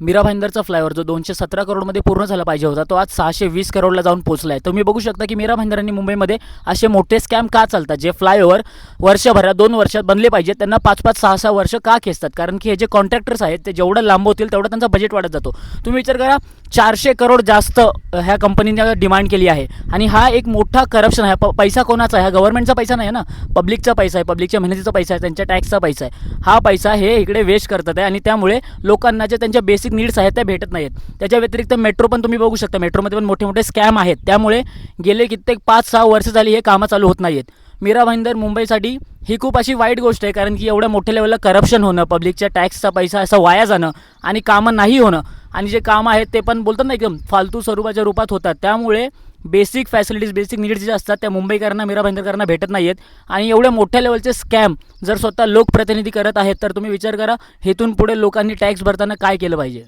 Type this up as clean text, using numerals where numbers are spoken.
Mira भाईंदरचा flyover जो 217 करोडमध्ये पूर्ण झाला पाहिजे होता तो आज 620 करोडला जाऊन पोहोचला आहे. तुम्ही बघू शकता की मीरा भाईंदरांनी मुंबईमध्ये असे मोठे स्कॅम का चालतात, जे फ्लायओव्हर वर्षभरात 2 वर्षात बनले पाहिजेत त्यांना 5-5 6-6 वर्ष का खेचतात, कारण की हे जे कॉन्ट्रॅक्टर्स आहेत ते जेवढं लांब होतील तेवढं त्यांचा बजेट वाढत जातो. तुम्ही विचार करा, 400 करोड जास्त ह्या कंपनीने डिमांड केली आहे आणि हा एक मोठा करप्शन आहे. पैसा कोणाचा आहे? हा गव्हर्नमेंटचा पैसा नाही आहे ना, पब्लिकचा पैसा आहे, पब्लिकच्या मेहनतीचा पैसा आहे, त्यांच्या टॅक्सचा पैसा आहे. हा पैसा हे इकडे वेस्ट करतात आहे आणि त्यामुळे लोकांना जे त्यांच्या बेसिक नीड्स आहेत त्या भेटत नाहीत. त्याच्या व्यतिरिक्त मेट्रो पण तुम्ही बघू शकता, मेट्रोमध्ये पण मोठे मोठे स्कॅम आहेत. त्यामुळे गेले कित्येक 5-6 वर्ष झाली हे कामं चालू होत नाही आहेत. मीरा भाईंदर मुंबईसाठी ही खूप अशी वाईट गोष्ट आहे, कारण की एवढ्या मोठ्या लेवलला करप्शन होणं, पब्लिकच्या टॅक्सचा पैसा असं वाया जाणं आणि कामं नाही होणं, आणि जे कामं आहेत ते पण बोलतात ना एकदम फालतू स्वरूपाच्या रूपात होतात. त्यामुळे बेसिक फॅसिलिटीज, बेसिक नीड्स जे असतात त्या मुंबईकरांना, मीरा भाईंदरकरांना भेटत नाही आहेत. आणि एवढ्या मोठ्या लेवलचे स्कॅम जर स्वतः लोकप्रतिनिधी करत आहेत तर तुम्ही विचार करा, हेतून पुढे लोकांनी टॅक्स भरताना काय केलं पाहिजे.